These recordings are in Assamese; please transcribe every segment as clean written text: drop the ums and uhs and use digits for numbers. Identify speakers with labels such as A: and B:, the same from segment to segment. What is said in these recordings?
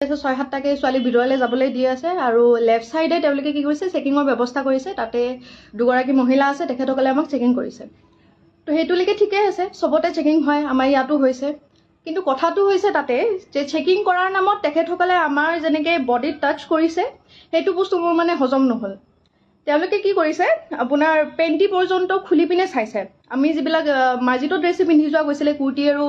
A: 6-7টাকে ছোৱালী ভিতৰলৈ যাবলৈ দি আছে আৰু লেফ্ট চাইডে তেওঁলোকে কি কৰিছে চেকিঙৰ ব্যৱস্থা কৰিছে তাতে দুগৰাকী মহিলা আছে তেখেতসকলে আমাক চেকিং কৰিছে তো সেইটোলৈকে ঠিকে আছে সবতে চেকিং হয় আমাৰ ইয়াতো হৈছে কিন্তু কথাটো হৈছে তাতে যে চেকিং কৰাৰ নামত তেখেতসকলে আমাৰ যেনেকৈ বডিত টাচ কৰিছে সেইটো বস্তু মোৰ মানে হজম নহ'ল তেওঁলোকে কি কৰিছে আপোনাৰ পেণ্টি পৰ্যন্ত খুলি পিনে চাইছে আমি যিবিলাক মাৰ্জিত ড্ৰেছ পিন্ধি যোৱা গৈছিলে কুৰ্তি আৰু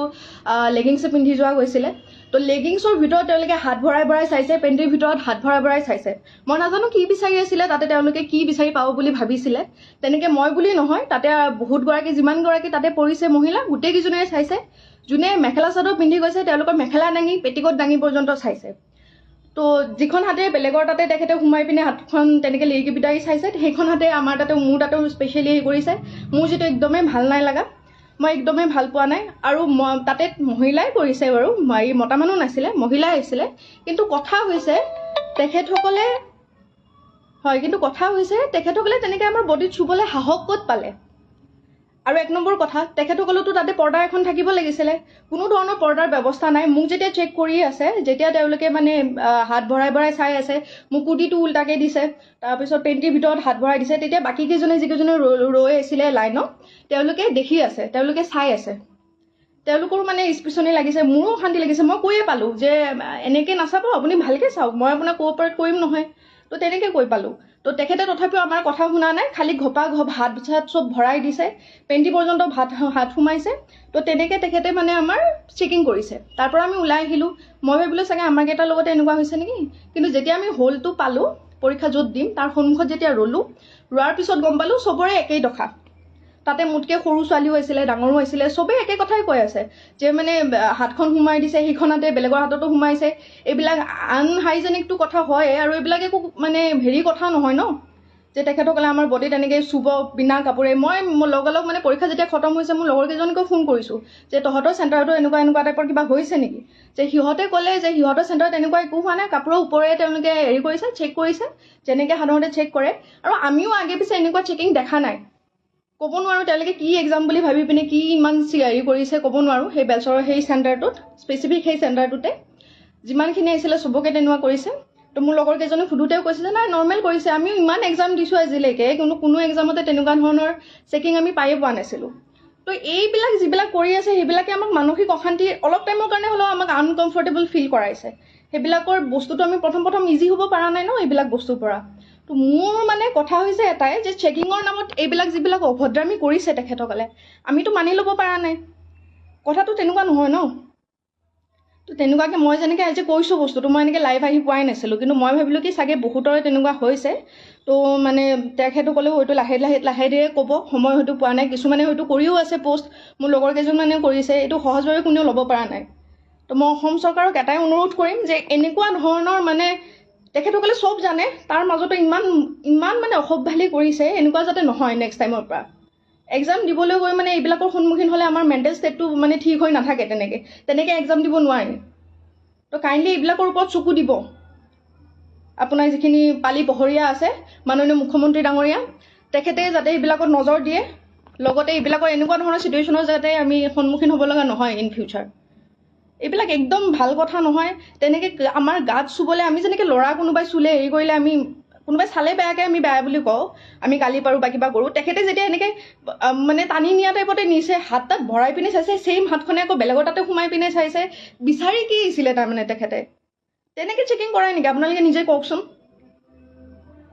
A: লেগিংছ পিন্ধি যোৱা গৈছিলে তো লেগিংছৰ ভিতৰত তেওঁলোকে হাত ভৰাই ভৰাই চাইছে পেণ্টিৰ ভিতৰত হাত ভৰাই ভৰাই চাইছে মই নাজানো কি বিচাৰি আছিলে তাতে তেওঁলোকে কি বিচাৰি পাব বুলি ভাবিছিলে তেনেকৈ মই বুলি নহয় তাতে বহুতগৰাকী যিমানগৰাকী তাতে পৰিছে মহিলা গোটেইকেইজনীয়ে চাইছে যোনে মেখেলা চাদৰ পিন্ধি গৈছে তেওঁলোকৰ মেখেলা দাঙি পেটিকোট দাঙি পৰ্যন্ত চাইছে তো যিখন হাতে বেলেগৰ তাতে তেখেতে সোমাই পিনে হাতখন তেনেকৈ লিৰিকি বিদাৰি চাইছে সেইখন হাতে আমাৰ তাতে মোৰ তাতেও স্পেচিয়েলি হেৰি কৰিছে মোৰ যিটো একদমেই ভাল নাই লগা মই একদমেই ভাল পোৱা নাই আৰু তাতে মহিলাই কৰিছে বাৰু এই মতা মানুহ নাছিলে মহিলাই আহিছিলে কিন্তু কথা হৈছে তেখেতসকলে তেনেকৈ আমাৰ বডিত চুবলৈ সাহস ক'ত পালে আৰু এক নম্বৰ কথা তেখেতসকলেতো তাতে পৰ্দা এখন থাকিব লাগিছিলে কোনো ধৰণৰ পৰ্দাৰ ব্যৱস্থা নাই মোক যেতিয়া চেক কৰি আছে যেতিয়া তেওঁলোকে মানে হাত ভৰাই ভৰাই চাই আছে মোক কুৰ্তিটো উল্টাকৈ দিছে তাৰপিছত পেণ্টিৰ ভিতৰত হাত ভৰাই দিছে তেতিয়া বাকীকেইজনে যিকেইজনে ৰৈ আছিলে লাইনত তেওঁলোকে দেখি আছে তেওঁলোকে চাই আছে তেওঁলোকৰো মানে স্পিচনি লাগিছে মোৰো অশান্তি লাগিছে মই কৈয়ে পালোঁ যে এনেকৈ নাচাব আপুনি ভালকৈ চাওক মই আপোনাক কোঅপাৰেট কৰিম নহয় তো তেনেকৈ কৈ পালোঁ তো তেখেতে তথাপিও আমাৰ কথা শুনা নাই খালি ঘপা হাত চাত চব ভৰাই দিছে পেণ্টি পৰ্যন্ত হাত সোমাইছে তো তেনেকৈ তেখেতে মানে আমাৰ চেকিং কৰিছে তাৰ পৰা আমি ওলাই আহিলোঁ মই ভাবিলোঁ চাগে আমাৰ কেইটাৰ লগতে এনেকুৱা হৈছে নেকি কিন্তু যেতিয়া আমি হলটো পালোঁ পৰীক্ষা য'ত দিম তাৰ সন্মুখত যেতিয়া ৰোৱাৰ পিছত গম পালোঁ চবৰে একেই দশা তাতে মোতকৈ সৰু ছোৱালীও আছিলে ডাঙৰো আছিলে চবেই একে কথাই কৈ আছে যে মানে হাতখন সোমাই দিছে সেইখনতে বেলেগৰ হাততো সোমাইছে এইবিলাক আনহাইজেনিকটো কথা হয় আৰু এইবিলাক একো মানে হেৰি কথা নহয় ন যে তেখেতসকলে আমাৰ বডিত এনেকৈ চুব বিনা কাপোৰে মই লগালগ মানে পৰীক্ষা যেতিয়া খতম হৈছে মোৰ লগৰ কেইজনীকো ফোন কৰিছোঁ যে তহঁতৰ চেণ্টাৰতো এনেকুৱা টাইপৰ কিবা হৈছে নেকি যে সিহঁতে ক'লে যে সিহঁতৰ চেণ্টাৰত এনেকুৱা একো হোৱা নাই কাপোৰৰ ওপৰে তেওঁলোকে হেৰি কৰিছে চেক কৰিছে যেনেকৈ সাধাৰণতে চেক কৰে আৰু আমিও আগে পিছে এনেকুৱা চেকিং দেখা নাই ক'ব নোৱাৰোঁ তেওঁলোকে কি এক্সাম বুলি ভাবি পিনে কি ইমান হেৰি কৰিছে ক'ব নোৱাৰোঁ সেই বেলচৰৰ সেই চেণ্টাৰটোত স্পেচিফিক সেই চেণ্টাৰটোতে যিমানখিনি আহিছিলে চবকে তেনেকুৱা কৰিছে তো মোৰ লগৰ কেইজনে সুধোতেও কৈছে যে নাই নৰ্মেল কৰিছে আমিও ইমান এক্সাম দিছোঁ আজিলৈকে কিন্তু কোনো এক্সামতে তেনেকুৱা ধৰণৰ চেকিং আমি পায়ে পোৱা নাছিলোঁ তো এইবিলাক যিবিলাক কৰি আছে সেইবিলাকে আমাক মানসিক অশান্তি অলপ টাইমৰ কাৰণে হ'লেও আমাক আনকমফৰ্টেবল ফিল কৰাইছে সেইবিলাকৰ বস্তুটো আমি প্ৰথম ইজি হ'ব পৰা নাই ন এইবিলাক বস্তুৰ পৰা তো মোৰ মানে কথা হৈছে এটাই যে চেকিঙৰ নামত এইবিলাক যিবিলাক অভদ্ৰামি কৰিছে তেখেতসকলে আমিতো মানি ল'ব পৰা নাই কথাটো তেনেকুৱা নহয় ন তো তেনেকুৱাকৈ মই যেনেকৈ আজি কৈছোঁ বস্তুটো মই এনেকৈ লাইভ আহি পোৱাই নাছিলোঁ কিন্তু মই ভাবিলোঁ কি চাগে বহুতৰে তেনেকুৱা হৈছে তো মানে তেখেতসকলেও হয়তো লাহে ধীৰে ক'ব সময় হয়তো পোৱা নাই কিছুমানে হয়তো কৰিও আছে পোষ্ট মোৰ লগৰ কেইজনমানেও কৰিছে এইটো সহজভাৱে কোনেও ল'ব পৰা নাই তো মই অসম চৰকাৰক এটাই অনুৰোধ কৰিম যে এনেকুৱা ধৰণৰ মানে তেখেতসকলে চব জানে তাৰ মাজতো ইমান মানে অসভ্যালি কৰিছে এনেকুৱা যাতে নহয় নেক্সট টাইমৰ পৰা এক্সাম দিবলৈ গৈ মানে এইবিলাকৰ সন্মুখীন হ'লে আমাৰ মেণ্টেল ষ্টেটটো মানে ঠিক হৈ নাথাকে তেনেকৈ এক্সাম দিব নোৱাৰি তো কাইণ্ডলি এইবিলাকৰ ওপৰত চকু দিব আপোনাৰ যিখিনি পালি পহৰীয়া আছে মাননীয় মুখ্যমন্ত্ৰী ডাঙৰীয়া তেখেতে যাতে এইবিলাকত নজৰ দিয়ে লগতে এইবিলাকৰ এনেকুৱা ধৰণৰ চিটুৱেশ্যনৰ যাতে আমি সন্মুখীন হ'ব লগা নহয় ইন ফিউচাৰ এইবিলাক একদম ভাল কথা নহয় তেনেকৈ আমাৰ গাত চুবলৈ আমি যেনেকৈ ল'ৰা কোনোবাই চুলে হেৰি কৰিলে আমি কোনোবাই চালে বেয়াকৈ আমি বেয়া বুলি কওঁ আমি গালি পাৰোঁ বা কিবা কৰোঁ তেখেতে যেতিয়া এনেকৈ মানে টানি নিয়া টাইপতে নিছে হাত তাত ভৰাই পিনে চাইছে ছেইম হাতখনে আকৌ বেলেগৰ তাতে সোমাই পিনে চাইছে বিচাৰি কি আছিলে তাৰমানে তেখেতে তেনেকৈ চেকিং কৰাই নেকি আপোনালোকে নিজে কওকচোন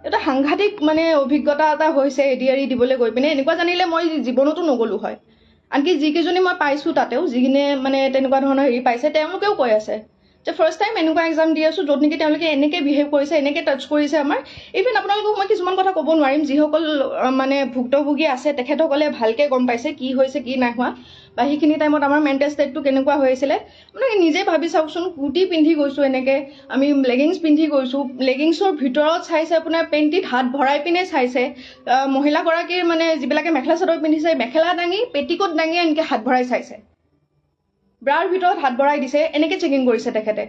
A: এটা সাংঘাতিক মানে অভিজ্ঞতা এটা হৈছে এডিআৰি দিবলৈ গৈ পিনে এনেকুৱা জানিলে মই জীৱনতো নগ'লোঁ হয় আনকি যিকেইজনী মই পাইছোঁ তাতেও যিখিনিয়ে মানে তেনেকুৱা ধৰণৰ হেৰি পাইছে তেওঁলোকেও কৈ আছে যে ফাৰ্ষ্ট টাইম এনেকুৱা এক্সাম দি আছোঁ য'ত নেকি তেওঁলোকে এনেকৈ বিহেভ কৰিছে এনেকৈ টাচ কৰিছে আমাৰ ইভেন আপোনালোকক মই কিছুমান কথা ক'ব নোৱাৰিম যিসকল মানে ভুক্তভোগী আছে তেখেতসকলে ভালকৈ গম পাইছে কি হৈছে কি নাই হোৱা বা সেইখিনি টাইমত আমাৰ মেণ্টেল ষ্টেটটো কেনেকুৱা হৈ আছিলে মানে নিজে ভাবি চাওকচোন কুৰ্তি পিন্ধি গৈছোঁ এনেকৈ আমি লেগিংছ পিন্ধি গৈছোঁ লেগিংছৰ ভিতৰত চাইছে আপোনাৰ পেণ্টিত হাত ভৰাই পিনে চাইছে মহিলাগৰাকীৰ মানে যিবিলাকে মেখেলা চাদৰ পিন্ধিছে মেখেলা দাঙি পেটিকোট দাঙি এনেকৈ হাত ভৰাই চাইছে ব্ৰাৰ ভিতৰত হাত ভৰাই দিছে এনেকৈ চেকিং কৰিছে তেখেতে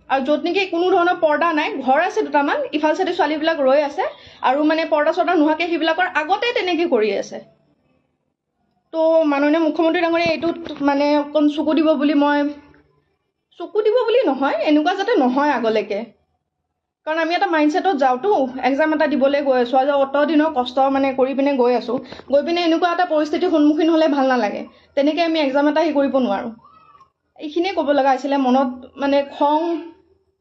A: আৰু য'ত নেকি কোনো ধৰণৰ পৰ্দা নাই ঘৰ আছে দুটামান ইফাল চাইডে ছোৱালীবিলাক ৰৈ আছে আৰু মানে পৰ্দা চৰ্দা নোহোৱাকৈ সেইবিলাকৰ আগতে তেনেকৈ কৰি আছে তো মাননীয় মুখ্যমন্ত্ৰী ডাঙৰীয়া এইটোত মানে অকণ চকু দিব বুলি মই চকু দিব বুলি নহয়, এনেকুৱা যাতে নহয় আগলৈকে। কাৰণ আমি এটা মাইণ্ডছেটত যাওঁতো, এক্সাম এটা দিবলৈ গৈ আছোঁ, আজি অত দিনৰ কষ্ট মানে কৰি পিনে গৈ আছোঁ, গৈ পিনে এনেকুৱা এটা পৰিস্থিতিৰ সন্মুখীন হ'লে ভাল নালাগে। তেনেকৈ আমি এক্সাম এটা কৰিব নোৱাৰোঁ। এইখিনিয়ে ক'ব লগা হৈছিলে। মনত মানে খং,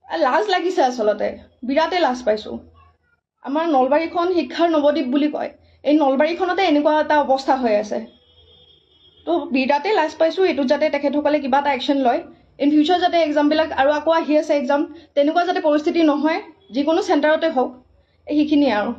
A: লাজ লাগিছে আচলতে, বিৰাটেই লাজ পাইছোঁ। আমাৰ নলবাৰীখন শিক্ষাৰ নৱদ্বীপ বুলি কয়, এই নলবাৰীখনতে এনেকুৱা এটা অৱস্থা হৈ আছে। তো বিৰাটেই লাজ পাইছোঁ। এইটোত যাতে তেখেতসকলে কিবা এটা একশ্যন লয়, ইন ফিউচাৰ যাতে এক্সামবিলাক আৰু আকৌ আহি আছে এক্সাম, তেনেকুৱা যাতে পৰিস্থিতি নহয়, যিকোনো চেণ্টাৰতে হওক। সেইখিনিয়ে আৰু।